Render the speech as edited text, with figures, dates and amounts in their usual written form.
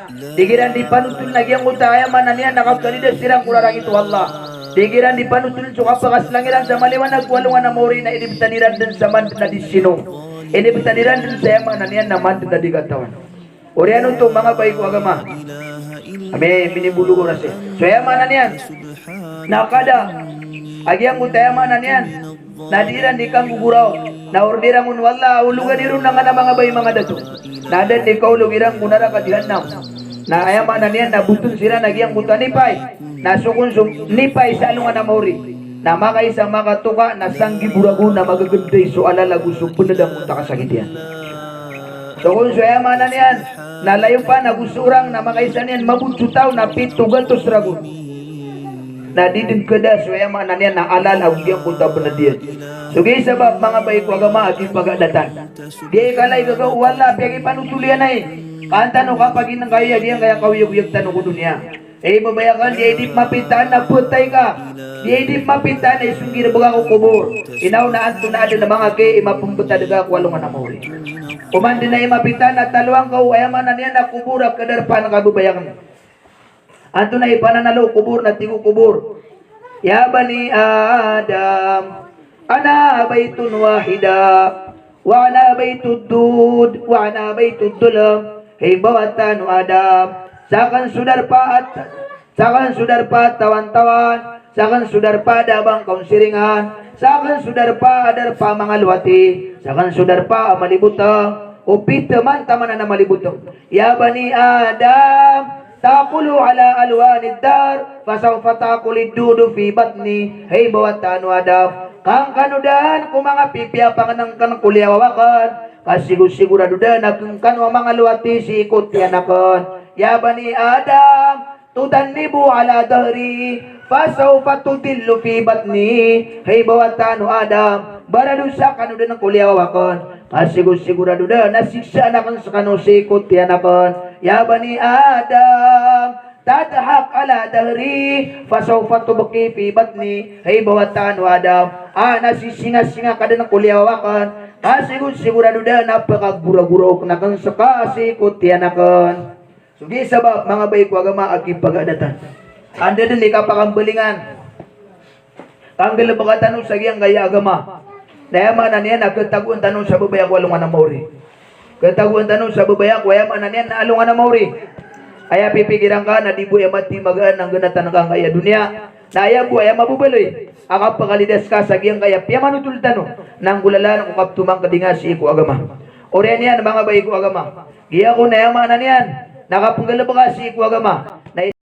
Digiran di panutul lagi yang utaya mananian nakapkalida sirang kurarang itu Allah. Digiran di panutul suka pakas langiran sa maliwan nagwalungan na mori na inibtaniran din sa man na disino. Inibtaniran din sa mananian naman na digatawan. Oriano to mga baik agama. Ame minibulu ko nasi. So mananian nakada agyang utaya mananian nadiran di kang guguraw na orderan mun wala ulugan irun nga na mga bay mga dato nadan di kaulo girang munara ka dihanam na ayaman na niyan nabutun sila nagyang buta nipay nasukun nipay sa alungan na mauri na makaisa makatuka na sanggi burago na magagagday so alala gusto punadang munta kasakitian so kung so ayaman na niyan nalayo pa na gusurang na makaisa niyan mabutsutaw na pitugantos ragon na didin kada so ayaman na niyan na alala ugyang punta punadian so gay sabab mga baik agama at pagadatan gay kalay gagaw wala piyagi panutulian na kanta no kapag inang kaya diyan kaya kawiyog-yog tanong ko dunia babayakan di edip mapitan na putay ka di edip mapitan na isungi na baga ko kubur inaw na anto na adin na mga kay imapumbuta daga kwalungan na mauli kumandi na imapitan na taluang ka ayaman na niyan na kubur at kadarpan na kababayakan anto na ipananalo kubur na tigo kubur ya bani Adam ana baitun wahida wa ana baitud dud wa ana baitud dulam bawatan Adam sakan sudar pa tawan-tawan sakan sudar pa dabang kaun siringan sakan sudar pa adar pa mga luwati sakan sudar pa malibutang upit teman taman na malibutang ya bani Adam taqulu ala alwanid dar fasawfa taqulid dudu fi batni bawatan Adam kang kanudan ku mga pipya panganang kan kulyawawakan kasigur-sigurado dan kung kanwa mga luwati si ikot yanakon ya bani Adam tudannibu ala dahri fasawfa tudillu fi batni bawatan Adam baradusa kanudan ng kulyawakon kasigur-sigurado dan nasiksa na kan sa kanu si ikot yanakon ya bani Adam tadhak ala dahri fasawfa tubqi fi batni bawatan Adam nasisinga-singa kada ng kulyawakon sigurado na napakagura-gura na kang sakasi kutianakan. Sugi sabab mga baik agama agi pagadatan. Anda din ikapakambalingan. Tanggal baga tanong sa giyang gaya agama. Nayaman na niyan nagkataguan tanong sa babayak walungan na mauri. Kataguan tanong sa babayak wayaman na niyan na alungan na mauri. Aya pipikiran ka na di buya mati magaan ng ganatan kang kaya dunia. Na aya buaya mabubaloy. Ang pagalidas ka sa giyang kaya piya manutul tanong nang gulalan kung kaptumang kadinga si iku agama. Orian yan mga bayi ko agama. Giya ko na yaman na niyan. Nakapunggal ba ka si iku agama.